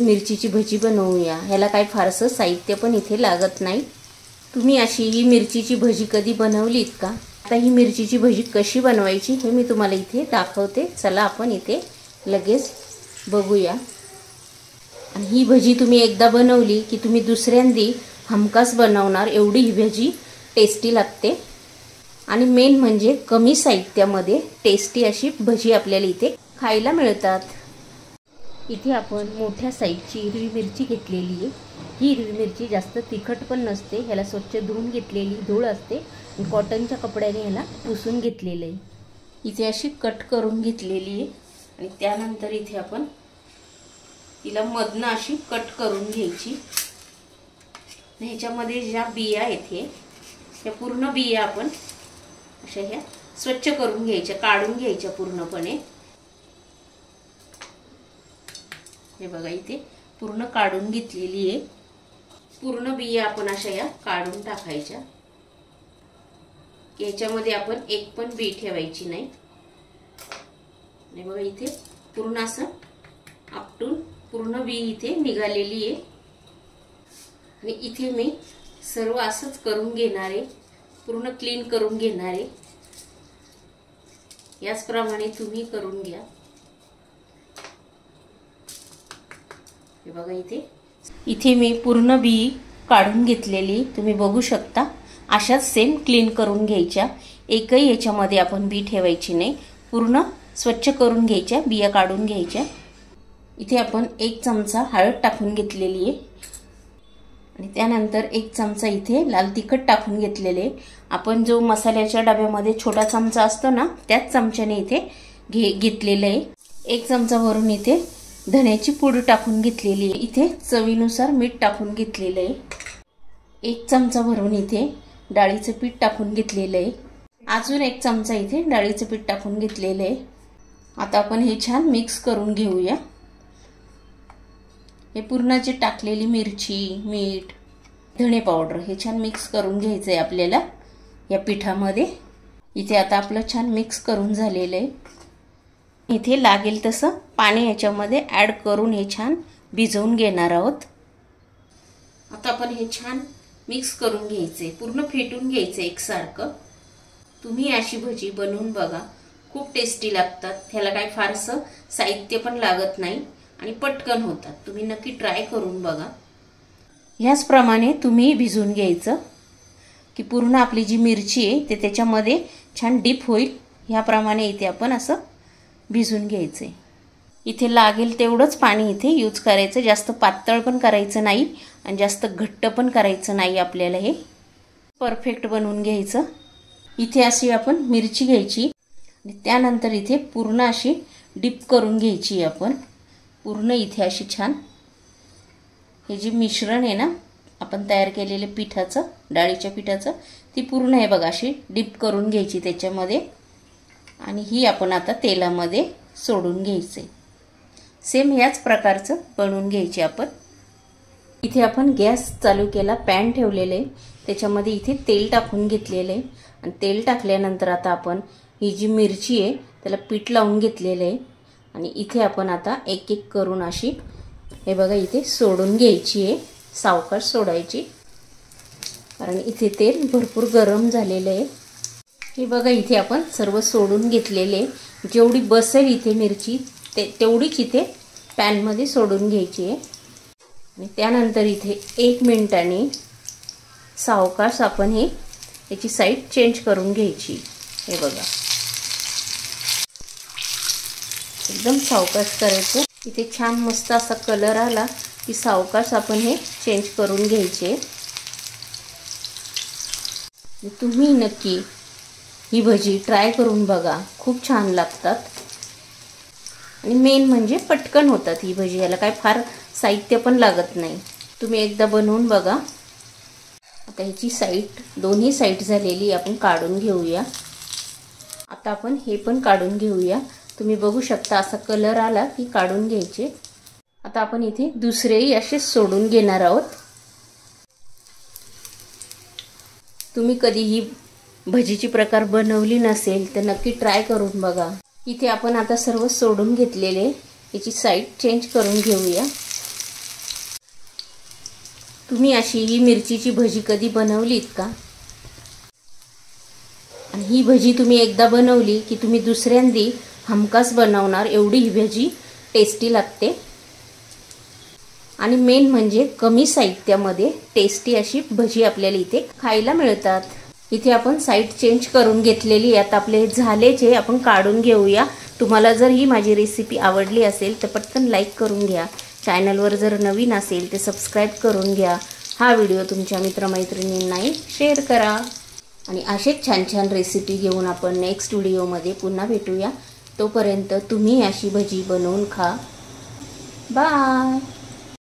मिरचीची भजी बनवूया। ह्याला काही फारसं साहित्य पण इथे लागत नाही। तुम्ही अशी ही मिरचीची भजी कधी बनवलीत का? आता ही मिरचीची भजी कशी बनवायची हे मी तुम्हाला इथे दाखवते। चला आपण इथे लगेच बघूया। आणि ही भजी तुम्ही एकदा बनवली की तुम्ही दुसऱ्यांदी हमखास बनवणार, एवढी ही भजी टेस्टी लागते। आणि मेन म्हणजे कमी साहित्यामध्ये टेस्टी अशी भजी आपल्याला इथे खायला मिळतात। इथे आपण मोठ्या साईजची हिरवी मिरची घेतलेली आहे। ही हिरवी मिरची जास्त तिखट पण नसते। ह्याला स्वच्छ धुवून घेतलेली धूळ असते आणि कॉटनच्या कपड्याने ह्याला पुसून घेतलेलं आहे। इथे अशी कट करून घेतलेली आहे आणि त्यानंतर इथे आपण तिला मधनं अशी कट करून घ्यायची। ह्याच्यामध्ये ज्या बिया आहेत त्या पूर्ण बिया आपण अशा ह्या स्वच्छ करून घ्यायच्या, काढून घ्यायच्या पूर्णपणे। हे बघा इथे पूर्ण काढून घेतलेली आहे। पूर्ण बिया आपण अशा या काढून टाकायच्या। याच्यामध्ये आपण एक पण बी ठेवायची नाही। हे बघा इथे पूर्ण असं आपटून पूर्ण बी इथे निघालेली आहे। आणि इथे मी सर्व असंच करून घेणार आहे, पूर्ण क्लीन करून घेणार आहे। याचप्रमाणे तुम्ही करून घ्या। हे बघा इथे मी पूर्ण बी काढून घेतलेली तुम्ही बघू शकता। अशाच सेम क्लीन करून घ्यायच्या, एकही याच्यामध्ये आपण बी ठेवायची नाही। पूर्ण स्वच्छ करून घ्यायच्या, बिया काढून घ्यायच्या। इथे आपण 1 चमचा हळद टाकून घेतलेली आहे आणि त्यानंतर 1 चमचा इथे लाल तिखट टाकून घेतलेले। आपण जो मसाल्याच्या डब्यामध्ये छोटा चमचा असतो ना, त्याच चमच्याने इथे घेतलेलं आहे। 1 चमचा वरून इथे धण्याची पूड टाकून घेतलेली आहे। इथे चवीनुसार मीठ टाकून घेतलेलं आहे। 1 चमचा भरून इथे डाळीचं पीठ टाकून घेतलेलं आहे। अजून 1 चमचा इथे डाळीचं पीठ टाकून घेतलेलं आहे। आता आपण हे छान मिक्स करून घेऊया। हे पूर्ण जे टाकलेली मिरची, मीठ, धणे पावडर हे छान मिक्स करून घ्यायचं आहे आपल्याला या पिठामध्ये। इथे आता आपलं छान मिक्स करून झालेलं आहे। इथे लागेल तसं पाणी याच्यामध्ये ॲड करून हे छान भिजवून घेणार आहोत। आता आपण हे छान मिक्स करून घ्यायचे, पूर्ण फेटून घ्यायचे एकसारखं। तुम्ही अशी भजी बनवून बघा, खूप टेस्टी लागतात। ह्याला काही फारसं साहित्य पण लागत नाही आणि पटकन होतात। तुम्ही नक्की ट्राय करून बघा। ह्याचप्रमाणे तुम्ही भिजवून घ्यायचं की पूर्ण आपली जी मिरची आहे ते त्याच्यामध्ये छान डीप होईल। ह्याप्रमाणे इथे आपण असं भिजवून घ्यायचे। इथे लागेल तेवढंच पाणी इथे यूज करायचं, जास्त पातळ पण करायचं नाही आणि जास्त घट्ट पण करायचं नाही। आपल्याला हे परफेक्ट बनवून घ्यायचं। इथे अशी आपण मिरची घ्यायची आणि त्यानंतर इथे पूर्ण अशी डीप करून घ्यायची। आपण पूर्ण इथे अशी छान हे जे मिश्रण आहे ना आपण तयार केलेले पिठाचं, डाळीच्या पिठाचं, ती पूर्ण हे बघा अशी डीप करून घ्यायची त्याच्यामध्ये आणि ही आपण आता तेलामध्ये सोडून घ्यायचे। सेम याच प्रकारचं बनवून घ्यायचे आपण। इथे आपण गॅस चालू केला, पॅन ठेवलेले, त्याच्यामध्ये इथे तेल टाकून घेतलेले आहे आणि तेल टाकल्यानंतर आता आपण ही जी मिरची आहे त्याला पीठ लावून घेतलेलं आहे आणि इथे आपण आता एक एक करून अशी हे बघा इथे सोडून घ्यायची आहे। सावकाश सोडायची कारण इथे तेल भरपूर गरम झालेलं आहे। हे बघा इथे आपण सर्व सोडून घेतलेले, जेवढी बसेल इथे मिरची तेवढीच इथे पॅनमध्ये सोडून घ्यायची आहे आणि त्यानंतर इथे 1 मिनिटाने सावकाश आपण हे याची साईड चेंज करून घ्यायची। हे बघा एकदम सावकाश करायचं। इथे छान मस्त असा कलर आला की सावकाश आपण हे चेंज करून घ्यायचे। तुम्ही नक्की ही भजी ट्राय करून बघा, खूप छान लागतात आणि मेन म्हणजे पटकन होतात ही भजी। याला काय फार साहित्य पण लागत नाही। तुम्ही एकदा बनवून बघा। आता ह्याची साईड, दोन्ही साईड झालेली आपण काढून घेऊया। आता आपण हे पण काढून घेऊया। तुम्ही बघू शकता असा कलर आला की काढून घ्यायचे। आता आपण इथे दुसरेही असे सोडून घेणार आहोत। तुम्ही कधी ही भजीची प्रकार बनवली नसेल तर नक्की ट्राय करून बघा। इथे आपण आता सर्व सोडून घेतलेले, याची साईड चेंज करून घेऊया। तुम्ही अशी ही मिरचीची भजी कधी बनवलीत का? आणि ही भजी तुम्ही एकदा बनवली की तुम्ही दुसऱ्यांदी हमखास बनवणार, एवढी ही भजी टेस्टी लागते. आणि मेन म्हणजे कमी साहित्यामध्ये टेस्टी अशी भजी आपल्याला इथे खायला मिळतात. इथे आपण साईड चेंज करून घेतलेली. आता आपले झाले जे आपण काढून घेऊया. तुम्हाला जर ही माझी रेसिपी आवडली असेल तर पटकन लाईक करून घ्या. चॅनलवर जर नवीन असेल तर सबस्क्राईब करून घ्या. हा व्हिडिओ तुमच्या मित्रमैत्रिणींनाही शेअर करा. आणि असेच छान छान रेसिपी घेऊन आपण नेक्स्ट व्हिडिओमध्ये पुन्हा भेटूया. तोपर्यंत तुम्ही अशी भजी बनवून खा. बाय.